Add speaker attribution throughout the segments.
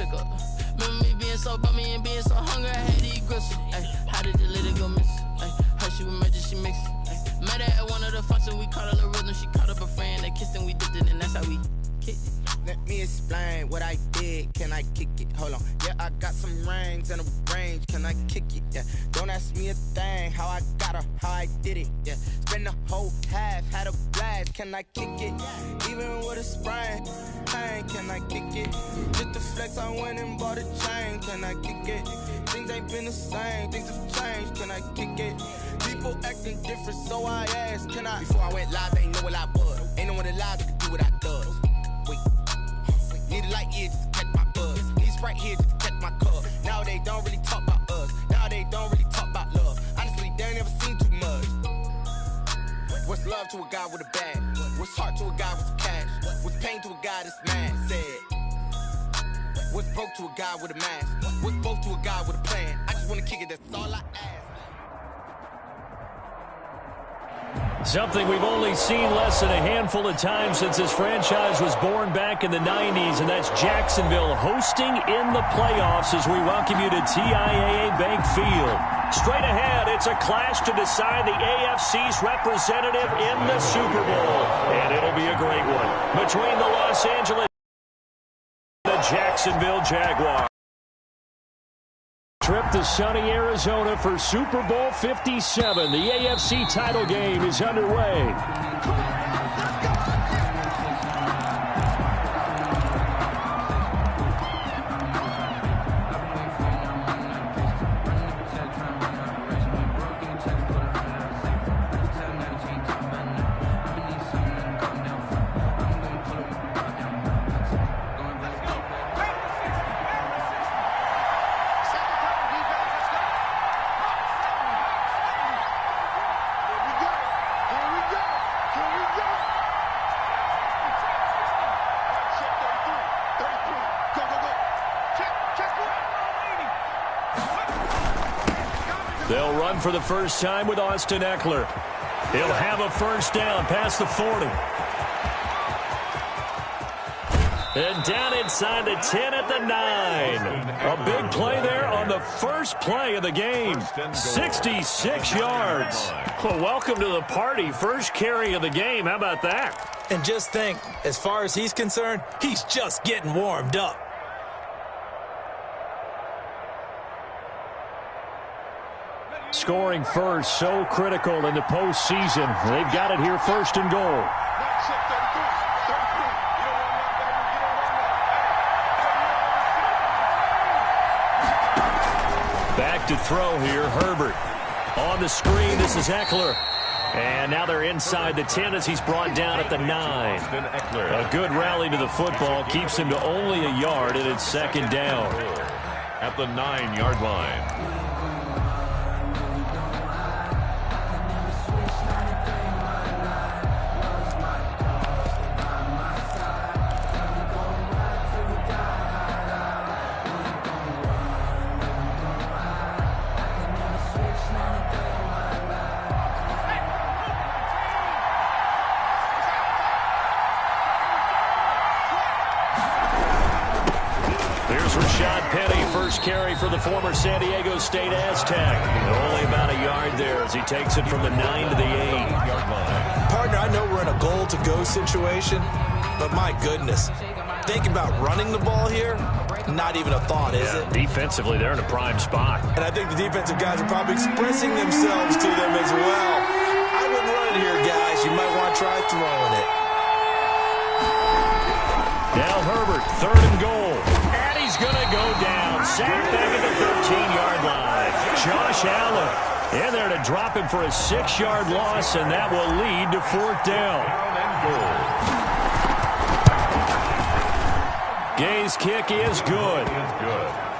Speaker 1: back up. Remember me being so bummy and being so hungry, I had to eat gristle. Ay, how did the little go miss? Ay, her she was murder, she mixed. Ay, met her at one of the functions, we caught a little rhythm. She caught up a friend, they kissed and we dipped it, and that's how we kicked it.
Speaker 2: Let me explain what I did. Can I kick it? Hold on. Yeah, I got some rings and a range. Can I kick it? Yeah. Don't ask me a thing. How I got her, how I did it. Yeah. Spend the whole half, had a blast. Can I kick it? Even with a sprain, pain. Can I kick it? Just to flex, I went and bought a chain. Can I kick it? Things ain't been the same. Things have changed. Can I kick it? People acting different, so I asked. Can I? Before I went live, they ain't know what I was. Ain't no one alive that could do what I does. Need a light here just to catch my buzz. Need Sprite here just to catch my cup. Now they don't really talk about us. Now they don't really talk about love. Honestly, they ain't never seen too much. What's love to a guy with a bag? What's heart to a guy with some cash? What's pain to a guy that's mad? Said. What's broke to a guy with a mask? What's both to a guy with a plan? I just wanna kick it, that's all I ask.
Speaker 3: Something we've only seen less than a handful of times since this franchise was born back in the 90s, and that's Jacksonville hosting in the playoffs as we welcome you to TIAA Bank Field. Straight ahead, it's a clash to decide the AFC's representative in the Super Bowl, and it'll be a great one between the Los Angeles and the Jacksonville Jaguars. Trip to sunny Arizona for Super Bowl 57. The AFC title game is underway. They'll run for the first time with Austin Eckler. He'll have a first down past the 40. And down inside the 10 at the 9. A big play there on the first play of the game. 66 yards. Well, welcome to the party. First carry of the game. How about that?
Speaker 4: And just think, as far as he's concerned, he's just getting warmed up.
Speaker 3: Scoring first, so critical in the postseason. They've got it here first and goal. Back to throw here, Herbert. On the screen, this is Eckler. And now they're inside the 10 as he's brought down at the 9. A good rally to the football keeps him to only a yard, and it's second down.
Speaker 5: At the 9-yard line.
Speaker 3: Carry for the former San Diego State Aztec. Only about a yard there as he takes it from the 9 to the 8-yard line.
Speaker 4: Partner, I know we're in a goal-to-go situation, but my goodness, think about running the ball here, not even a thought, is it?
Speaker 3: Defensively, they're in a prime spot.
Speaker 4: And I think the defensive guys are probably expressing themselves to them as well. I wouldn't run it here, guys. You might want to try throwing it.
Speaker 3: Now Herbert, third and goal. And he's going to go down. Sacked back at the 13-yard line. Josh Allen in there to drop him for a 6-yard loss, and that will lead to fourth down. Gay's kick is good.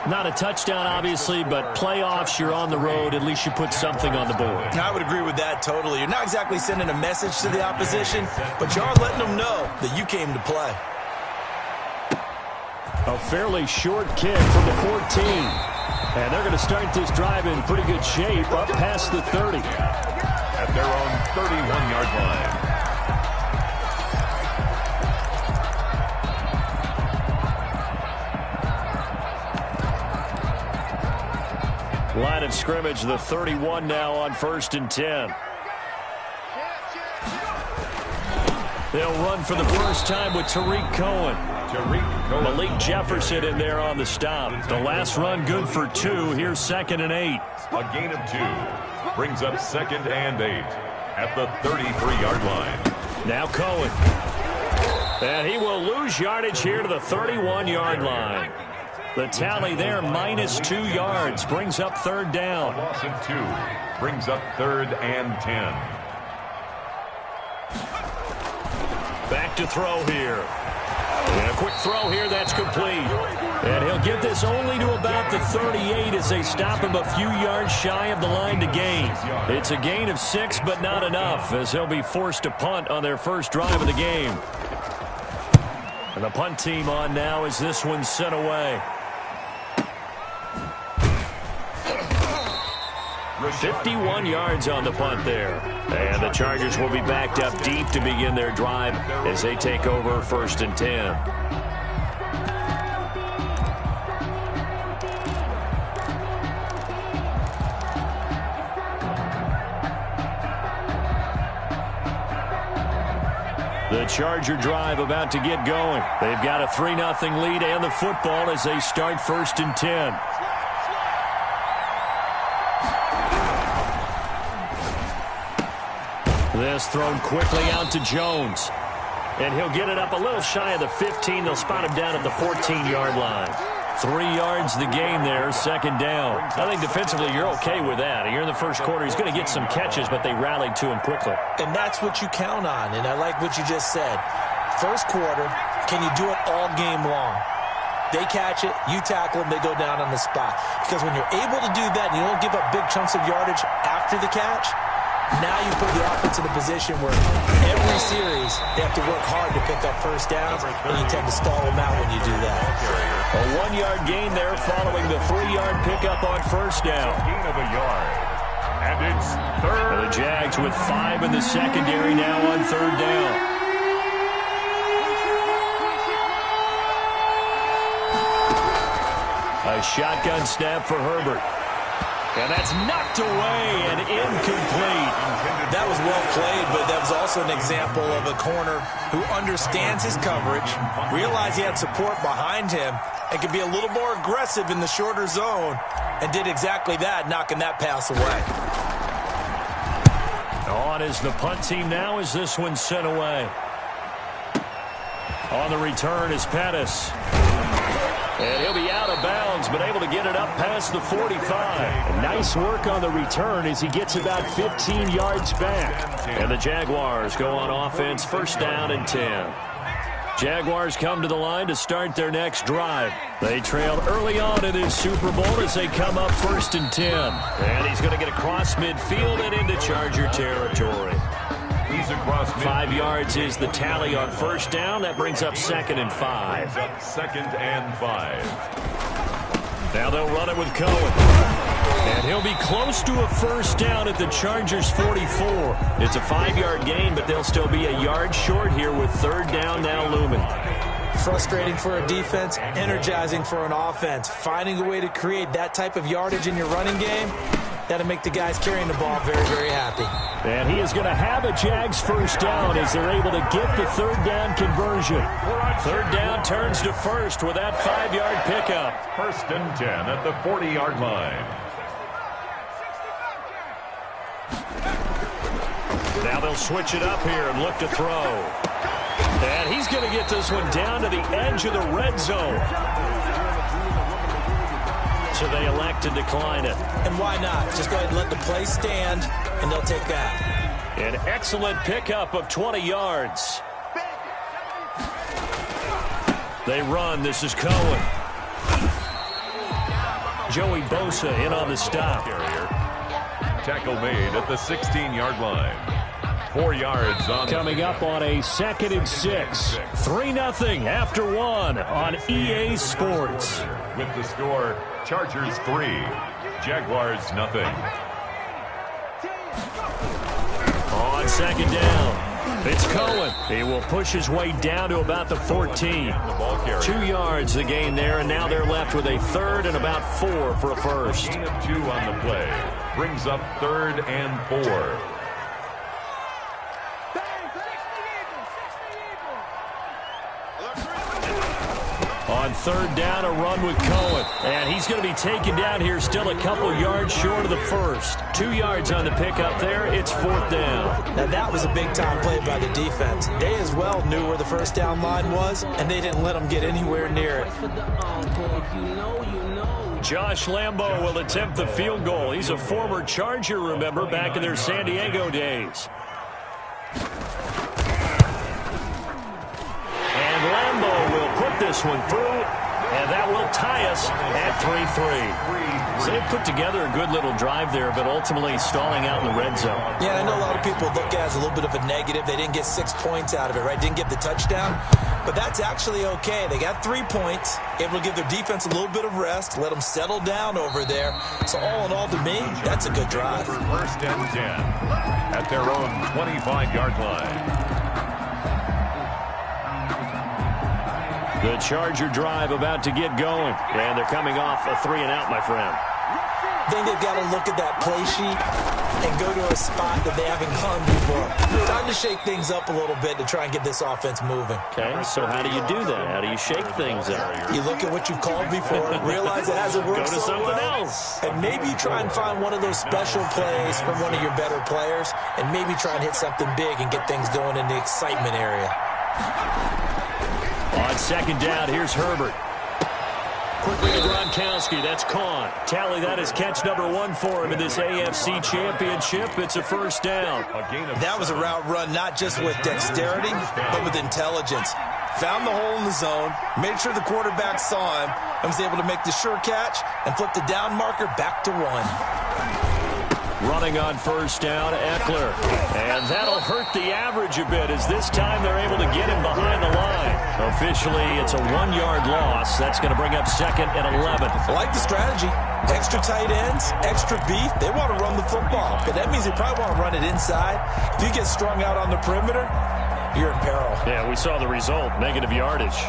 Speaker 3: Not a touchdown, obviously, but playoffs, you're on the road. At least you put something on the board.
Speaker 4: I would agree with that totally. You're not exactly sending a message to the opposition, but you are letting them know that you came to play.
Speaker 3: A fairly short kick from the 14. And they're going to start this drive in pretty good shape up past the 30.
Speaker 5: At their own 31-yard line.
Speaker 3: Line of scrimmage, the 31 now on 1st and 10. They'll run for the first time with Tariq Cohen. Malik Jefferson in there on the stop. The last run good for 2. Here's 2nd and 8.
Speaker 5: A gain of 2 brings up 2nd and 8 at the 33-yard line.
Speaker 3: Now Cohen. And he will lose yardage here to the 31-yard line. The tally there, -2 yards, brings up 3rd down.
Speaker 5: A loss of 2 brings up 3rd and 10.
Speaker 3: Back to throw here. And a quick throw here, that's complete. And he'll get this only to about the 38 as they stop him a few yards shy of the line to gain. It's a gain of 6, but not enough, as they'll be forced to punt on their first drive of the game. And the punt team on now as this one's sent away. 51 yards on the punt there. And the Chargers will be backed up deep to begin their drive as they take over 1st and 10. The Charger drive about to get going. They've got a 3-0 lead and the football as they start 1st and 10. This thrown quickly out to Jones. And he'll get it up a little shy of the 15. They'll spot him down at the 14-yard line. 3 yards the gain there, 2nd down. I think defensively you're okay with that. Here in the first quarter, he's going to get some catches, but they rallied to him quickly.
Speaker 6: And that's what you count on, and I like what you just said. First quarter, can you do it all game long? They catch it, you tackle them, they go down on the spot. Because when you're able to do that and you don't give up big chunks of yardage after the catch, now you put the offense in a position where every series they have to work hard to pick up first downs, and you tend to stall them out when you do that.
Speaker 3: A 1-yard gain there following the 3-yard pickup on first down.
Speaker 5: Gain of a yard. And it's 3rd.
Speaker 3: And the Jags with 5 in the secondary now on 3rd down. A shotgun snap for Herbert. And that's knocked away and incomplete.
Speaker 6: That was well played, but that was also an example of a corner who understands his coverage, realized he had support behind him, and could be a little more aggressive in the shorter zone, and did exactly that, knocking that pass away.
Speaker 3: On is the punt team now as this one's sent away. On the return is Pettis. And he'll be out of bounds, but able to get it up past the 45. Nice work on the return as he gets about 15 yards back. And the Jaguars go on offense, 1st down and 10. Jaguars come to the line to start their next drive. They trailed early on in this Super Bowl as they come up 1st and 10. And he's going to get across midfield and into Charger territory.
Speaker 5: He's across
Speaker 3: 5 yards is the tally on first down. That brings up 2nd and 5.
Speaker 5: 2nd and 5.
Speaker 3: Now they'll run it with Cohen. And he'll be close to a first down at the Chargers' 44. It's a 5-yard gain, but they'll still be a yard short here with 3rd down now looming.
Speaker 6: Frustrating for a defense, energizing for an offense. Finding a way to create that type of yardage in your running game, that'll make the guys carrying the ball very, very happy.
Speaker 3: And he is going to have a Jags first down as they're able to get the 3rd down conversion. 3rd down turns to 1st with that 5-yard pickup.
Speaker 5: 1st and 10 at the 40-yard line.
Speaker 3: Now they'll switch it up here and look to throw. And he's going to get this one down to the edge of the red zone. So they elect to decline it.
Speaker 6: And why not? Just go ahead and let the play stand, and they'll take that.
Speaker 3: An excellent pickup of 20 yards. They run. This is Cohen. Joey Bosa in on the stop.
Speaker 5: Tackle made at the 16-yard line. 4 yards on.
Speaker 3: Coming up on a 2nd and 6. 3-0 after 1 on EA Sports.
Speaker 5: With the score, Chargers 3, Jaguars 0.
Speaker 3: On 2nd down. It's Cohen. He will push his way down to about the 14. 2 yards the gain there, and now they're left with a third and about 4 for a first.
Speaker 5: Gain of 2 on the play. Brings up 3rd and 4.
Speaker 3: On 3rd down, a run with Cohen. And he's going to be taken down here still a couple yards short of the first. 2 yards on the pickup there. It's 4th down.
Speaker 6: Now, that was a big-time play by the defense. They as well knew where the first down line was, and they didn't let them get anywhere near it.
Speaker 3: Josh Lambo will attempt the field goal. He's a former Charger, remember, back in their San Diego days. And Lambo will put this one through, and that will tie us at 3-3. So they put together a good little drive there, but ultimately stalling out in the red zone.
Speaker 6: Yeah, I know a lot of people look at it as a little bit of a negative. They didn't get 6 points out of it, right? Didn't get the touchdown. But that's actually okay. They got 3 points, able to give their defense a little bit of rest, let them settle down over there. So all in all, to me, that's a good drive.
Speaker 5: 1st and 10 at their own 25-yard line.
Speaker 3: The Charger drive about to get going. And they're coming off a 3-and-out, my friend.
Speaker 6: I think they've got to look at that play sheet and go to a spot that they haven't gone before. Time to shake things up a little bit to try and get this offense moving.
Speaker 3: Okay, so how do you do that? How do you shake things up?
Speaker 6: You look at what you've called before, realize it hasn't worked
Speaker 3: Go to
Speaker 6: so
Speaker 3: something
Speaker 6: well,
Speaker 3: else.
Speaker 6: and maybe try and find one of those special plays from one of your better players, and maybe try and hit something big and get things going in the excitement area.
Speaker 3: On 2nd down, here's Herbert. Quickly to Gronkowski. That's Kahn. Tally that as catch number 1 for him in this AFC Championship. It's a 1st down.
Speaker 6: That was a route run not just with dexterity, but with intelligence. Found the hole in the zone, made sure the quarterback saw him, and was able to make the sure catch and flip the down marker back to 1.
Speaker 3: Running on 1st down, Eckler. And that'll hurt the average a bit as this time they're able to get him behind the line. Officially, it's a 1-yard loss. That's going to bring up 2nd and 11.
Speaker 6: I like the strategy. Extra tight ends, extra beef. They want to run the football, but that means they probably want to run it inside. If you get strung out on the perimeter, you're in peril.
Speaker 3: Yeah, we saw the result, negative yardage.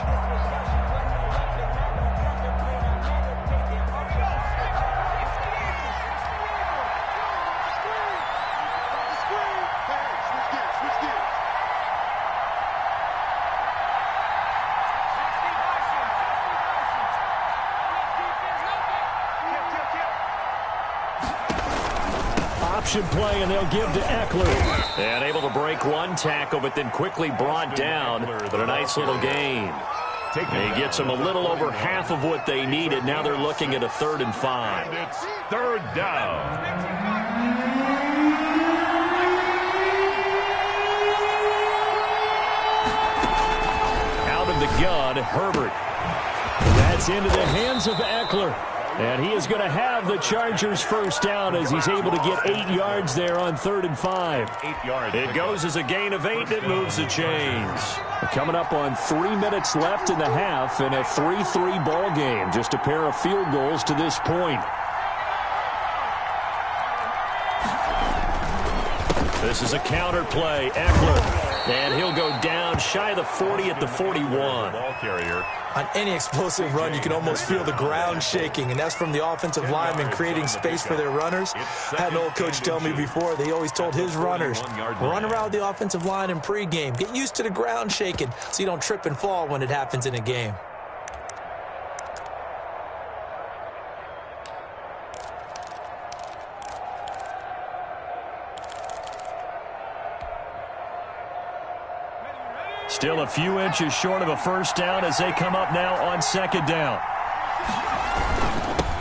Speaker 3: Option play, and they'll give to Eckler. And able to break 1 tackle, but then quickly brought down. But a nice little gain. He gets them a little over half of what they needed. Now they're looking at a 3rd and 5.
Speaker 5: And it's 3rd down.
Speaker 3: Out of the gun, Herbert. That's into the hands of Eckler. And he is going to have the Chargers' 1st down as he's able to get 8 yards there on 3rd and 5.
Speaker 5: 8 yards.
Speaker 3: It goes as a gain of 8, and it moves the chains. Coming up on 3 minutes left in the half in a 3-3 ball game. Just a pair of field goals to this point. This is a counter play. Eckler. And he'll go down shy of the 40 at the 41.
Speaker 5: Ball carrier.
Speaker 6: On any explosive run, you can almost feel the ground shaking, and that's from the offensive linemen creating space for their runners. I had an old coach tell me before, they always told his runners, run around the offensive line in pregame. Get used to the ground shaking so you don't trip and fall when it happens in a game.
Speaker 3: Still a few inches short of a 1st down as they come up now on 2nd down.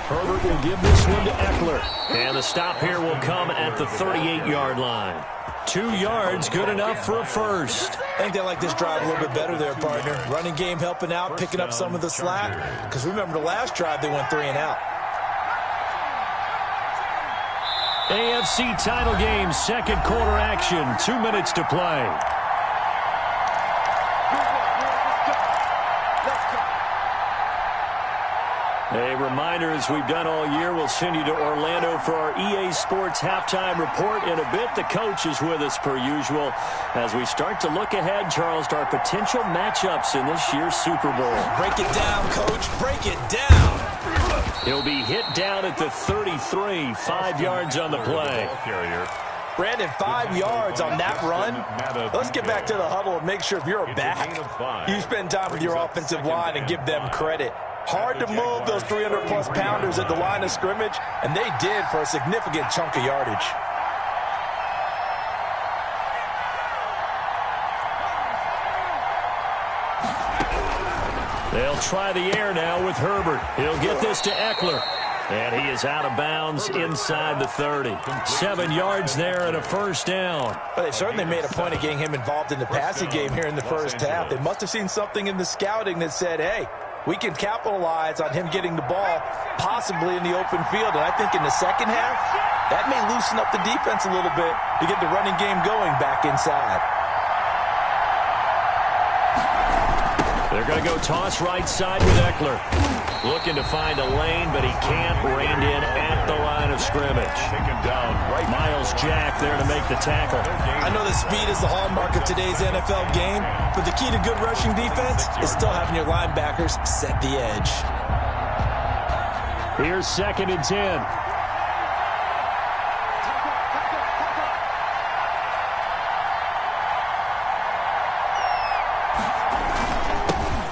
Speaker 3: Herbert will give this one to Eckler. And the stop here will come at the 38-yard line. 2 yards, good enough for a 1st.
Speaker 6: I think they like this drive a little bit better there, partner. Running game helping out, picking up some of the slack. Because remember the last drive, they went 3 and out.
Speaker 3: AFC title game, 2nd quarter action. 2 minutes to play. A reminder, as we've done all year, we'll send you to Orlando for our EA Sports halftime report in a bit. The coach is with us per usual as we start to look ahead, Charles, to our potential matchups in this year's Super Bowl.
Speaker 6: Break it down, Coach. Break it down.
Speaker 3: He'll be hit down at the 33, 5 yards on the play.
Speaker 6: Brandon, 5 yards on that run. Let's get back to the huddle and make sure if you're a back, you spend time with your offensive line and give them credit. Hard to move those 300-plus pounders at the line of scrimmage, and they did for a significant chunk of yardage.
Speaker 3: They'll try the air now with Herbert. He'll get this to Eckler. And he is out of bounds inside the 30. 7 yards there and a first down.
Speaker 6: Well, they certainly made a point of getting him involved in the passing game here in the first half. They must have seen something in the scouting that said, hey, we can capitalize on him getting the ball possibly in the open field. And I think in the second half, that may loosen up the defense a little bit to get the running game going back inside.
Speaker 3: They're going to go toss right side with Eckler. Looking to find a lane, but he can't. Reined in at the line of scrimmage. Miles Jack there to make the tackle.
Speaker 6: I know that speed is the hallmark of today's NFL game, but the key to good rushing defense is still having your linebackers set the edge.
Speaker 3: Here's 2nd and 10.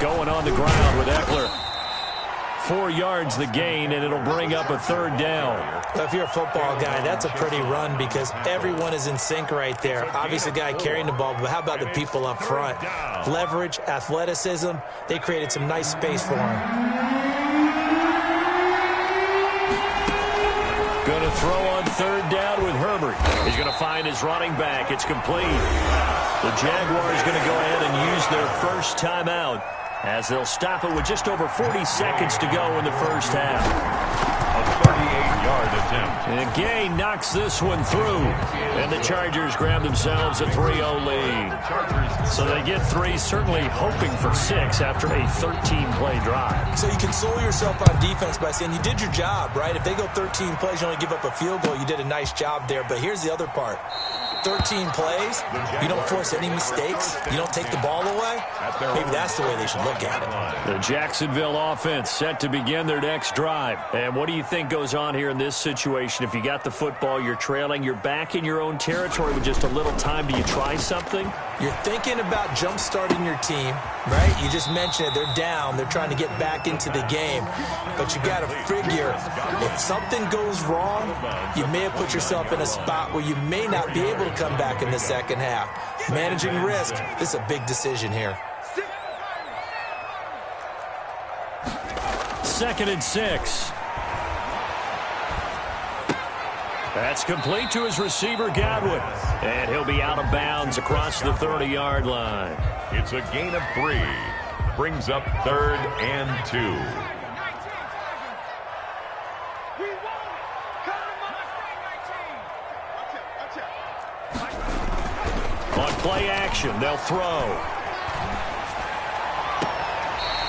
Speaker 3: Going on the ground with Eckler. 4 yards the gain, and it'll bring up a third down.
Speaker 6: Well, if you're a football guy, that's a pretty run because everyone is in sync right there. Obviously, the guy carrying the ball, but how about the people up front? Leverage, athleticism, they created some nice space for him.
Speaker 3: Going to throw on third down with Herbert. He's going to find his running back. It's complete. The Jaguars going to go ahead and use their first timeout, as they'll stop it with just over 40 seconds to go in the first half.
Speaker 5: A 38-yard attempt.
Speaker 3: And Gay knocks this one through. And the Chargers grab themselves a 3-0 lead. So they get 3, certainly hoping for 6 after a 13-play drive.
Speaker 6: So you console yourself on defense by saying you did your job, right? If they go 13 plays, you only give up a field goal, you did a nice job there. But here's the other part. 13 plays, you don't force any mistakes, you don't take the ball away, maybe that's the way they should look at it.
Speaker 3: The Jacksonville offense set to begin their next drive. And what do you think goes on here in this situation? If you got the football, you're trailing, you're back in your own territory with just a little time. Do you try something?
Speaker 6: You're thinking about jump-starting your team, right? You just mentioned it. They're down. They're trying to get back into the game. But you got to figure, if something goes wrong, you may have put yourself in a spot where you may not be able to come back in the second half. Managing risk, this is a big decision here.
Speaker 3: 2nd and 6. That's complete to his receiver, Godwin. And he'll be out of bounds across the 30-yard line.
Speaker 5: It's a gain of 3. Brings up 3rd and 2.
Speaker 3: On play action, they'll throw.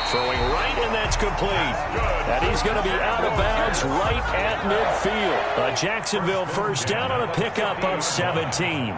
Speaker 3: Throwing right, and that's complete. And he's going to be out of bounds right at midfield. A Jacksonville first down on a pickup of 17.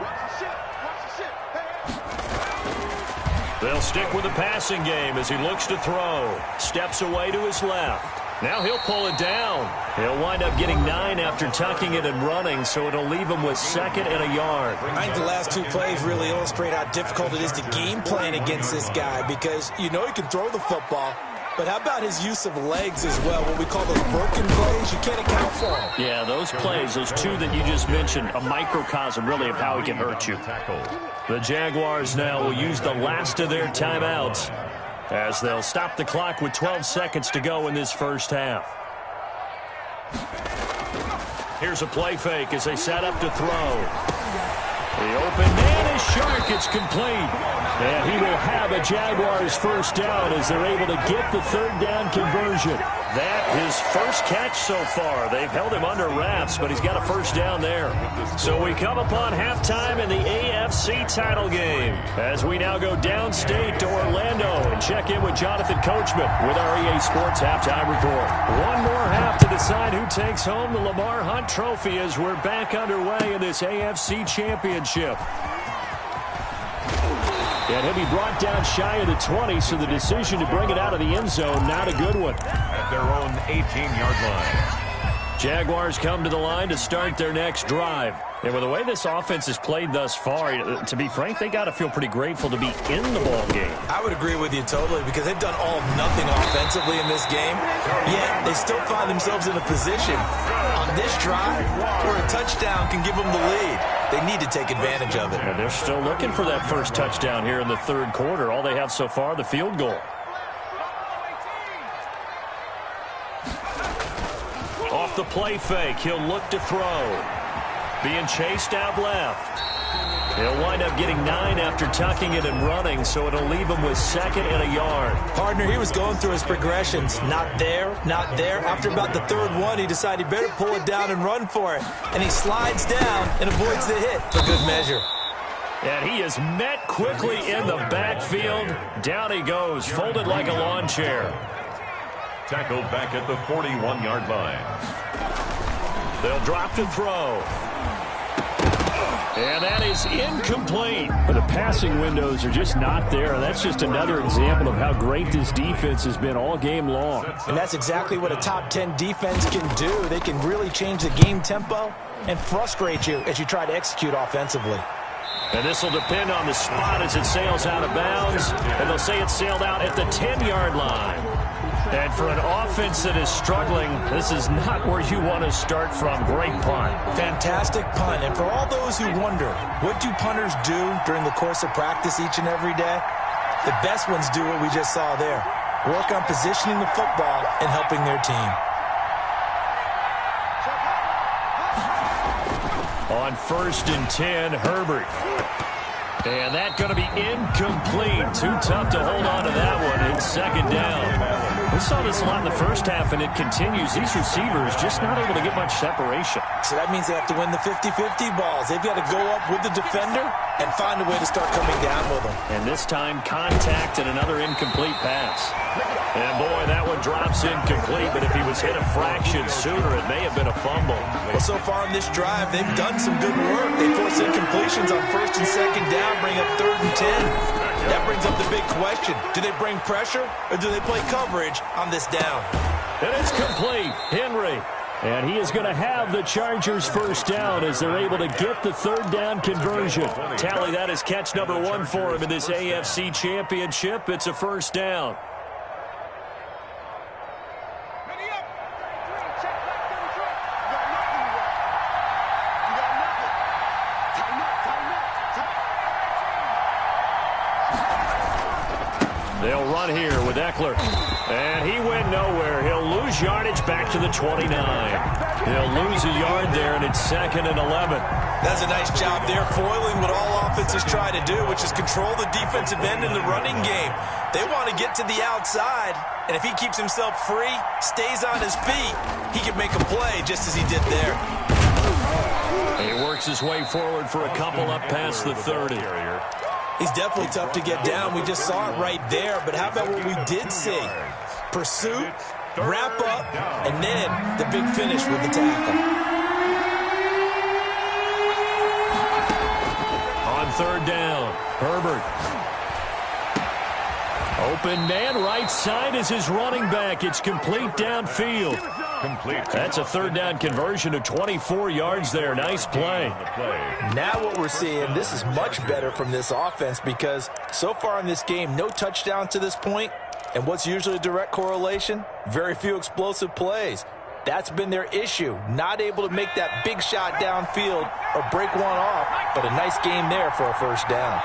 Speaker 3: They'll stick with the passing game as he looks to throw. Steps away to his left. Now he'll pull it down. He'll wind up getting 9 after tucking it and running, so it'll leave him with 2nd and a yard.
Speaker 6: I think the last 2 plays really illustrate how difficult it is to game plan against this guy because you know he can throw the football, but how about his use of legs as well, what we call those broken plays? You can't account for them.
Speaker 3: Yeah, those plays, those 2 that you just mentioned, a microcosm really of how he can hurt you. The Jaguars now will use the last of their timeouts as they'll stop the clock with 12 seconds to go in this first half. Here's a play fake as they set up to throw. The open man is shark. It's complete. And he will have a Jaguars first down as they're able to get the third down conversion. That his first catch so far. They've held him under wraps, but he's got a first down there. So we come upon halftime in the AFC title game as we now go downstate to Orlando and check in with Jonathan Coachman with our EA Sports halftime report. One more half to decide who takes home the Lamar Hunt Trophy as we're back underway in this AFC Championship. And he'll be brought down shy of the 20, so the decision to bring it out of the end zone, not a good one.
Speaker 5: At their own 18-yard line.
Speaker 3: Jaguars come to the line to start their next drive. And with the way this offense has played thus far, to be frank, they got to feel pretty grateful to be in the ball game.
Speaker 6: I would agree with you totally because they've done all of nothing offensively in this game, yet they still find themselves in a position on this drive where a touchdown can give them the lead. They need to take advantage of it.
Speaker 3: And they're still looking for that first touchdown here in the third quarter. All they have so far, the field goal. Off the play fake, he'll look to throw. Being chased out left. He'll wind up getting 9 after tucking it and running, so it'll leave him with 2nd and a yard.
Speaker 6: Partner, he was going through his progressions. Not there, not there. After about the third one, he decided he better pull it down and run for it. And he slides down and avoids the hit for good measure.
Speaker 3: And he is met quickly in the backfield. Down he goes, folded like a lawn chair.
Speaker 5: Tackled back at the 41-yard line.
Speaker 3: They'll drop to throw. And that is incomplete. But the passing windows are just not there. And that's just another example of how great this defense has been all game long.
Speaker 6: And that's exactly what a top 10 defense can do. They can really change the game tempo and frustrate you as you try to execute offensively.
Speaker 3: And this will depend on the spot as it sails out of bounds. And they'll say it sailed out at the 10-yard line. And for an offense that is struggling, this is not where you want to start from. Great punt.
Speaker 6: Fantastic punt. And for all those who wonder, what do punters do during the course of practice each and every day? The best ones do what we just saw there. Work on positioning the football and helping their team.
Speaker 3: On 1st and 10, Herbert. And that's going to be incomplete. Too tough to hold on to that one. It's 2nd down. We saw this a lot in the first half, and it continues. These receivers just not able to get much separation.
Speaker 6: So that means they have to win the 50-50 balls. They've got to go up with the defender and find a way to start coming down with them.
Speaker 3: And this time, contact and another incomplete pass. And, boy, that one drops incomplete, but if he was hit a fraction sooner, it may have been a fumble.
Speaker 6: Well, so far in this drive, they've done some good work. They force incompletions on 1st and 2nd down, bring up 3rd and 10. That brings up the big question. Do they bring pressure or do they play coverage on this down?
Speaker 3: And it's complete. Henry. And he is going to have the Chargers first down as they're able to get the third down conversion. Tally, that is catch number 1 for him in this AFC Championship. It's a first down. They'll run here with Eckler. And he went nowhere. He'll lose yardage back to the 29. He'll lose a yard there, and it's 2nd and 11.
Speaker 6: That's a nice job there, foiling what all offenses try to do, which is control the defensive end in the running game. They want to get to the outside, and if he keeps himself free, stays on his feet, he can make a play just as he did there.
Speaker 3: He works his way forward for a couple up past the 30.
Speaker 6: He's definitely tough to get down. We just saw it right there. But how about what we did see? Pursuit, wrap up, and then the big finish with the tackle.
Speaker 3: On 3rd down, Herbert. Open man, right side is his running back. It's complete downfield.
Speaker 5: Complete.
Speaker 3: That's a 3rd down conversion of 24 yards there. Nice play.
Speaker 6: Now what we're seeing, this is much better from this offense because so far in this game, no touchdown to this point. And what's usually a direct correlation? Very few explosive plays. That's been their issue. Not able to make that big shot downfield or break one off, but a nice game there for a first down.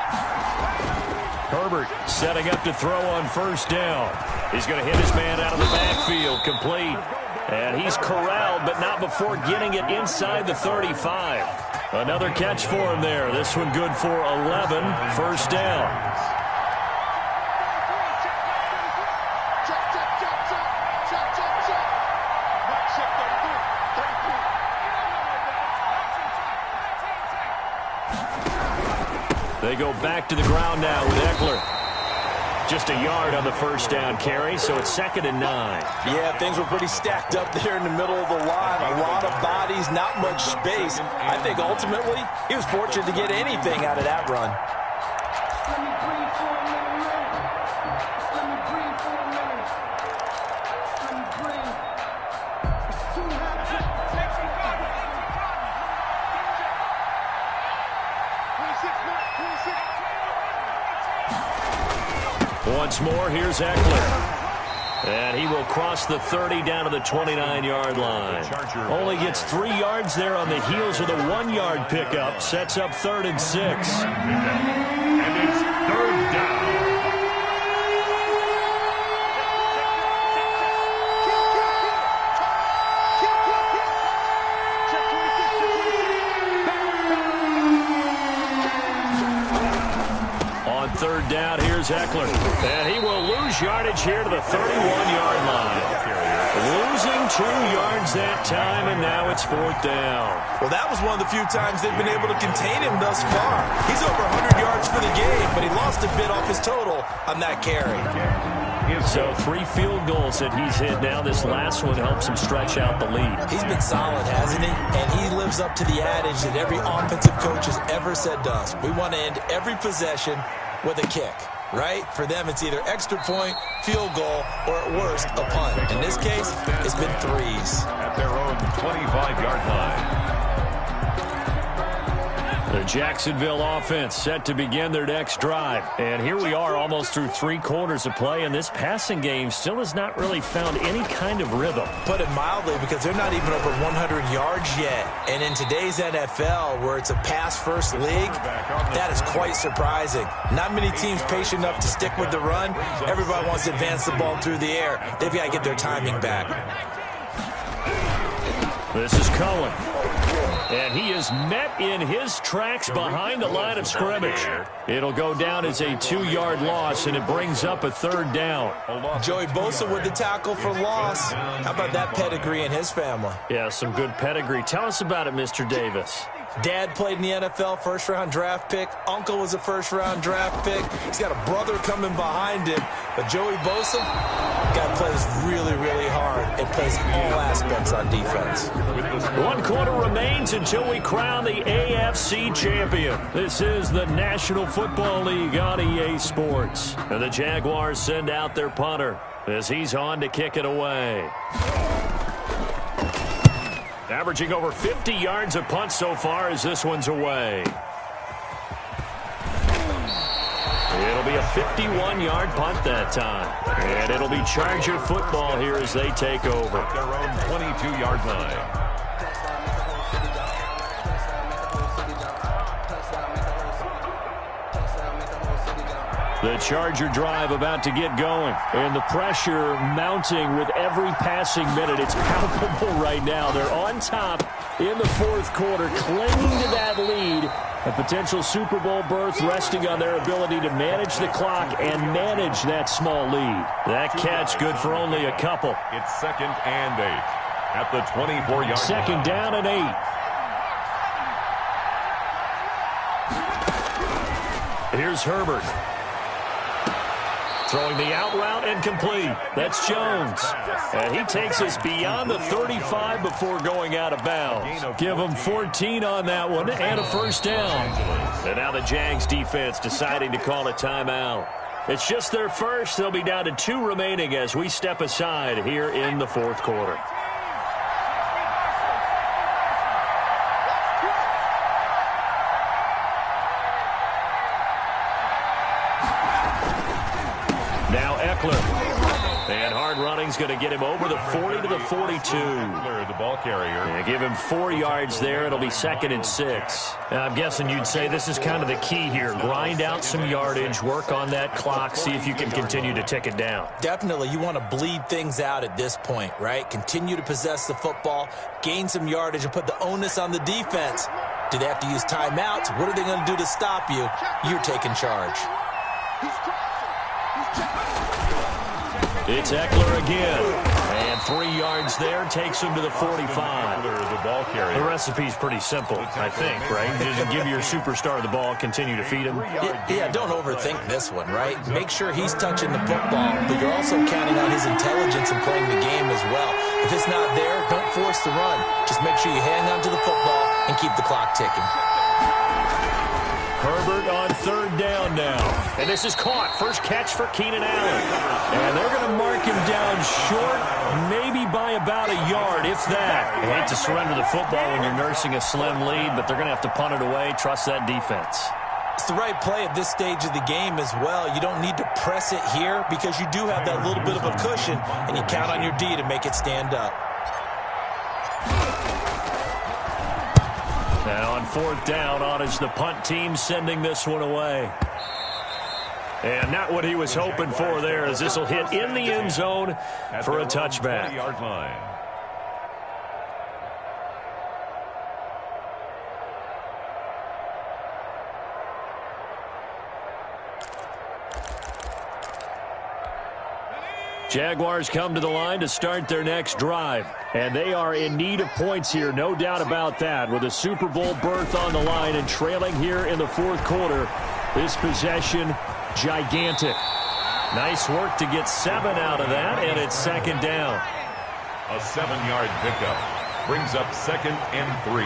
Speaker 3: Herbert setting up to throw on 1st down. He's going to hit his man out of the backfield, complete. And he's corralled, but not before getting it inside the 35. Another catch for him there. This one good for 11. First down. They go back to the ground now with Eckler. Just a yard on the first down carry, so it's 2nd and 9.
Speaker 6: Yeah, things were pretty stacked up there in the middle of the line. A lot of bodies, not much space. I think ultimately he was fortunate to get anything out of that run.
Speaker 3: Once more, here's Eckler. And he will cross the 30 down to the 29-yard line. Only gets 3 yards there on the heels of the 1-yard pickup. Sets up 3rd and 6.
Speaker 5: And it's 3rd down.
Speaker 3: On 3rd down, here's Eckler. And he will lose yardage here to the 31-yard line. Losing 2 yards that time, and now it's 4th down.
Speaker 6: Well, that was one of the few times they've been able to contain him thus far. He's over 100 yards for the game, but he lost a bit off his total on that carry.
Speaker 3: So 3 field goals that he's hit now. This last one helps him stretch out the lead.
Speaker 6: He's been solid, hasn't he? And he lives up to the adage that every offensive coach has ever said to us. We want to end every possession with a kick, right? For them, it's either extra point, field goal, or at worst, a punt. In this case, it's been 3s.
Speaker 5: At their own 25-yard line.
Speaker 3: The Jacksonville offense set to begin their next drive. And here we are almost through 3 quarters of play, and this passing game still has not really found any kind of rhythm.
Speaker 6: Put it mildly, because they're not even over 100 yards yet. And in today's NFL, where it's a pass-first league, that is quite surprising. Not many teams patient enough to stick with the run. Everybody wants to advance the ball through the air. They've got to get their timing back.
Speaker 3: This is Cohen. And he is met in his tracks behind the line of scrimmage. It'll go down as a 2-yard loss, and it brings up a 3rd down.
Speaker 6: Joey Bosa with the tackle for loss. How about that pedigree in his family?
Speaker 3: Yeah, some good pedigree. Tell us about it, Mr. Davis.
Speaker 6: Dad played in the NFL, first-round draft pick. Uncle was a first-round draft pick. He's got a brother coming behind him. But Joey Bosa, guy plays really, really hard and plays all aspects on defense.
Speaker 3: 1 quarter remains until we crown the AFC champion. This is the National Football League on EA Sports. And the Jaguars send out their punter as he's on to kick it away. Averaging over 50 yards a punt so far as this one's away. It'll be a 51-yard punt that time. And it'll be Charger football here as they take over.
Speaker 5: At their own 22-yard line.
Speaker 3: The Charger drive about to get going, and the pressure mounting with every passing minute. It's palpable right now. They're on top in the 4th quarter, clinging to that lead. A potential Super Bowl berth resting on their ability to manage the clock and manage that small lead. That catch good for only a couple.
Speaker 5: It's 2nd and 8 at the 24-yard line.
Speaker 3: 2nd down and 8. Here's Herbert. Throwing the out route and complete. That's Jones. And he takes us beyond the 35 before going out of bounds. Give him 14 on that one and a first down. And now the Jags defense deciding to call a timeout. It's just their first. They'll be down to 2 remaining as we step aside here in the 4th quarter. Now Eckler. And hard running's going to get him over the 40 to the 42.
Speaker 5: The ball carrier.
Speaker 3: Yeah, give him 4 yards there. It'll be 2nd and 6. I'm guessing you'd say this is kind of the key here. Grind out some yardage, work on that clock, see if you can continue to tick it down.
Speaker 6: Definitely. You want to bleed things out at this point, right? Continue to possess the football, gain some yardage, and put the onus on the defense Do they have to use timeouts? What are they going to do to stop you? You're taking charge.
Speaker 3: It's Eckler again. And 3 yards there takes him to the 45. The recipe's pretty simple, I think, right? Just give your superstar the ball, continue to feed him.
Speaker 6: Yeah, don't overthink this one, right? Make sure he's touching the football, but you're also counting on his intelligence and playing the game as well. If it's not there, don't force the run. Just make sure you hang on to the football and keep the clock ticking.
Speaker 3: Herbert on 3rd down now. And this is caught. First catch for Keenan Allen. And they're going to mark him down short, maybe by about a yard, if that. I hate to surrender the football when you're nursing a slim lead, but they're going to have to punt it away. Trust that defense.
Speaker 6: It's the right play at this stage of the game as well. You don't need to press it here because you do have that little bit of a cushion, and you count on your D to make it stand up.
Speaker 3: Now on 4th down, on is the punt team sending this one away. And not what he was hoping for there, as this will hit in the end zone for a touchback. Jaguars come to the line to start their next drive. And they are in need of points here, no doubt about that. With a Super Bowl berth on the line and trailing here in the 4th quarter, this possession, gigantic. Nice work to get 7 out of that, and it's 2nd down.
Speaker 5: A 7-yard pickup brings up 2nd and 3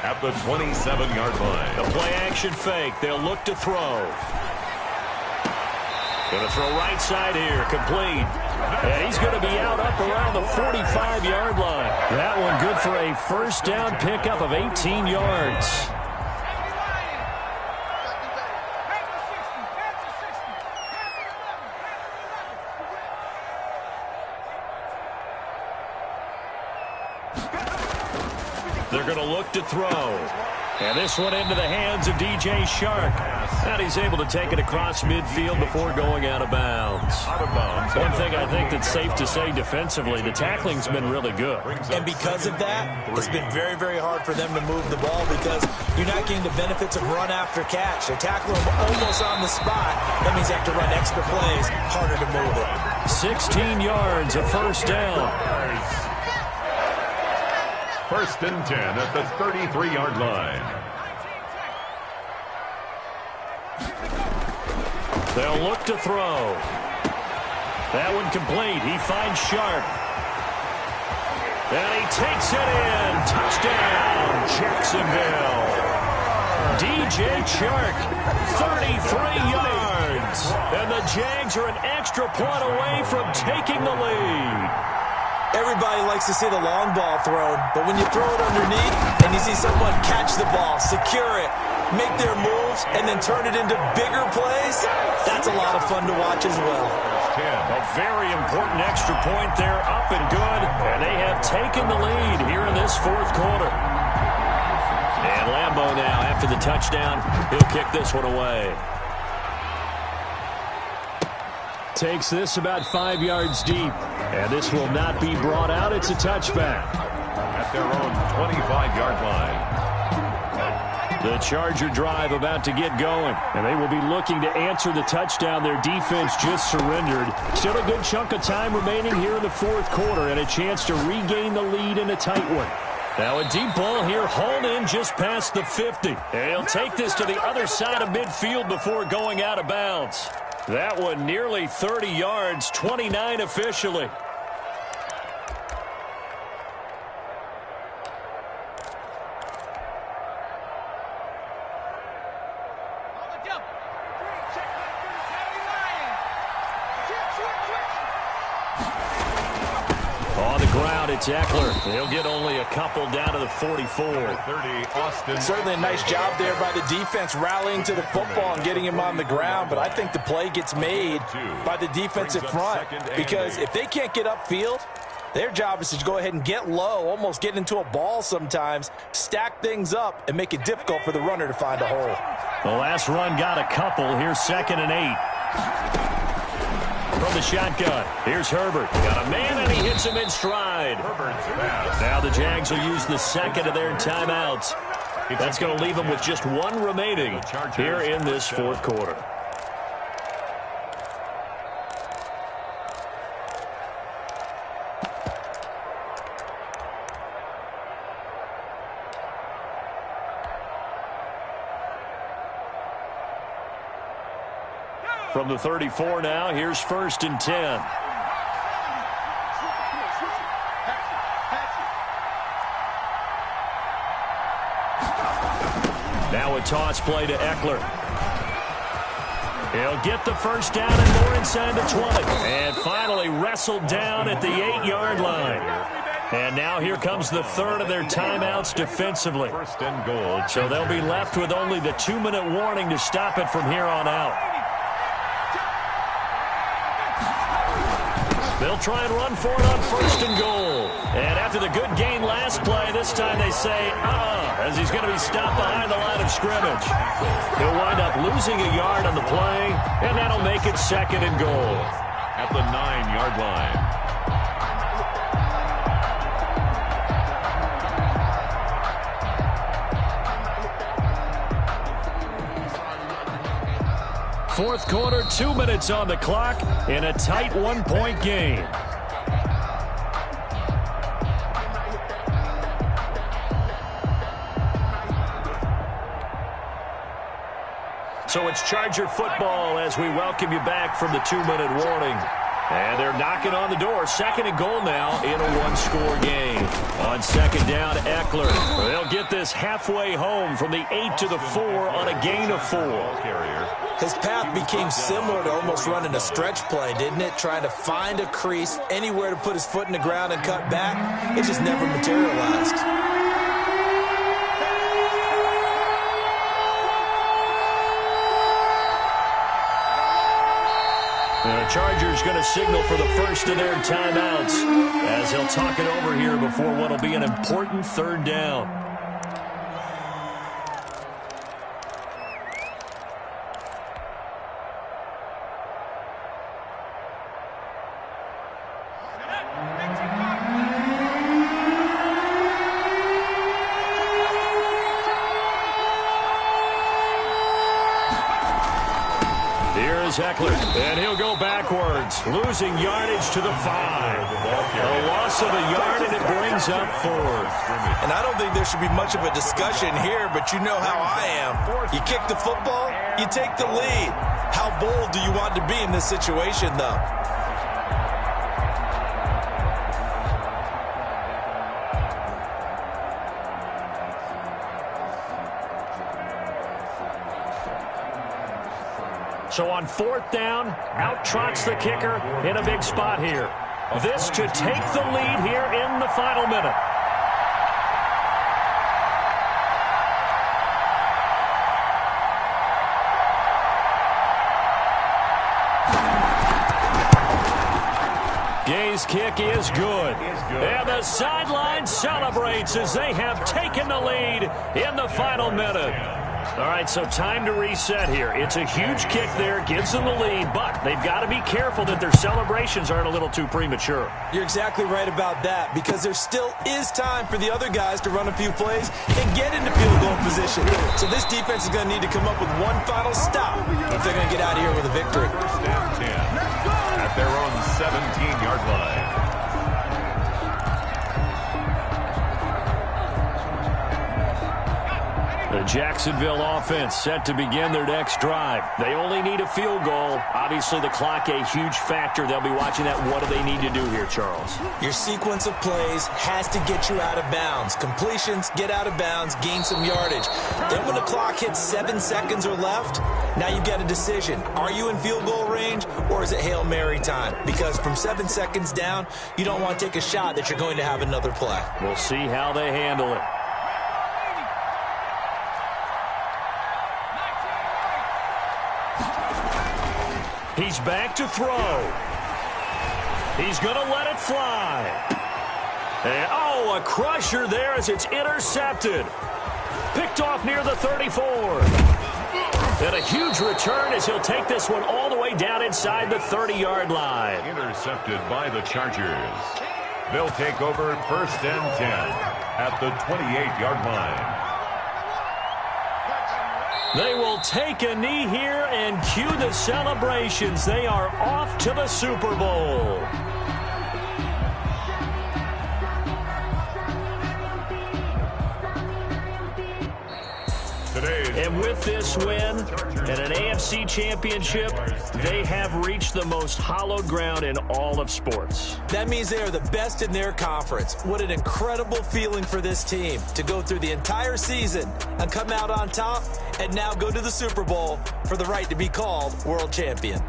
Speaker 5: at the 27-yard line.
Speaker 3: The play-action fake. They'll look to throw. Going to throw right side here, complete. And he's going to be out up around the 45-yard line. That one good for a 1st down pickup of 18 yards. They're going to look to throw. And this one into the hands of DJ Shark. And he's able to take it across midfield before going out of bounds. One thing I think that's safe to say defensively, the tackling's been really good.
Speaker 6: And because of that, it's been very, very hard for them to move the ball because you're not getting the benefits of run after catch. They tackle him almost on the spot. That means they have to run extra plays, harder to move it.
Speaker 3: 16 yards, a 1st down.
Speaker 5: 1st and 10 at the 33-yard line.
Speaker 3: They'll look to throw. That one complete. He finds Sharp. And he takes it in. Touchdown, Jacksonville. DJ Chark, 33 yards. And the Jags are an extra point away from taking the lead.
Speaker 6: Everybody likes to see the long ball thrown, but when you throw it underneath and you see someone catch the ball, secure it, make their moves, and then turn it into bigger plays, that's a lot of fun to watch as well.
Speaker 3: A very important extra point there, up and good, and they have taken the lead here in this 4th quarter. And Lambeau now, after the touchdown, he'll kick this one away. Takes this about 5 yards deep, and this will not be brought out. It's a touchback.
Speaker 5: At their own 25-yard line.
Speaker 3: The Charger drive about to get going, and they will be looking to answer the touchdown their defense just surrendered. Still a good chunk of time remaining here in the 4th quarter, and a chance to regain the lead in a tight one. Now a deep ball here, hauled in just past the 50. And he'll take this to the other side of midfield before going out of bounds. That one nearly 30 yards, 29 officially. On the ground, it's Eckler. He'll get only a couple down to the 44.
Speaker 5: 30,
Speaker 6: Certainly a nice job there by the defense rallying to the football and getting him on the ground, but I think the play gets made by the defensive front because if they can't get upfield, their job is to go ahead and get low, almost get into a ball sometimes, stack things up, and make it difficult for the runner to find a hole.
Speaker 3: The last run got a couple. Here's 2nd and 8. From the shotgun, here's Herbert. Got a man, and he hits him in stride. Now the Jags will use the second of their timeouts. That's going to leave them with just one remaining here in this fourth quarter. From the 34 now, here's 1st and 10. Now a toss play to Eckler. He'll get the first down and more inside the 20. And finally wrestled down at the 8-yard line. And now here comes the third of their timeouts defensively.
Speaker 5: First and goal.
Speaker 3: So they'll be left with only the 2-minute warning to stop it from here on out. They'll try and run for it on 1st and goal. And after the good gain last play, this time they say, as he's going to be stopped behind the line of scrimmage. He'll wind up losing a yard on the play, and that'll make it 2nd and goal.
Speaker 5: At the 9-yard line.
Speaker 3: Fourth quarter, 2 minutes on the clock in a tight 1-point game. So it's Charger football as we welcome you back from the 2-minute warning. And they're knocking on the door. 2nd and goal now in a 1-score game. On 2nd down, Eckler. They'll get this halfway home from the 8 to the 4 on a gain of 4.
Speaker 6: His path became similar to almost running a stretch play, didn't it? Trying to find a crease, anywhere to put his foot in the ground and cut back. It just never materialized.
Speaker 3: The Chargers going to signal for the first of their timeouts as they'll talk it over here before what will be an important 3rd down. Eckler, and he'll go backwards, losing yardage to the 5. A loss of a yard, and it brings up 4th.
Speaker 6: And I don't think there should be much of a discussion here, but you know how I am. You kick the football, you take the lead. How bold do you want to be in this situation, though?
Speaker 3: So on 4th down, out trots the kicker in a big spot here. This to take the lead here in the final minute. Gay's kick is good. And the sideline celebrates as they have taken the lead in the final minute. All right, so time to reset here. It's a huge kick there, gives them the lead, but they've got to be careful that their celebrations aren't a little too premature.
Speaker 6: You're exactly right about that, because there still is time for the other guys to run a few plays and get into field goal position. So this defense is going to need to come up with one final stop if they're going to get out of here with a victory.
Speaker 5: First and 10 at their own 17-yard line.
Speaker 3: The Jacksonville offense set to begin their next drive. They only need a field goal. Obviously, the clock a huge factor. They'll be watching that. What do they need to do here, Charles?
Speaker 6: Your sequence of plays has to get you out of bounds. Completions, get out of bounds, gain some yardage. Then when the clock hits 7 seconds or left, now you get a decision. Are you in field goal range, or is it Hail Mary time? Because from 7 seconds down, you don't want to take a shot that you're going to have another play.
Speaker 3: We'll see how they handle it. He's back to throw. He's going to let it fly. And, oh, a crusher there as it's intercepted. Picked off near the 34. And a huge return as he'll take this one all the way down inside the 30-yard line.
Speaker 5: Intercepted by the Chargers. They'll take over first and 10 at the 28-yard line.
Speaker 3: They will take a knee here and cue the celebrations. They are off to the Super Bowl. And with this win and an AFC championship, they have reached the most hallowed ground in all of sports.
Speaker 6: That means they are the best in their conference. What an incredible feeling for this team to go through the entire season and come out on top and now go to the Super Bowl for the right to be called world champion.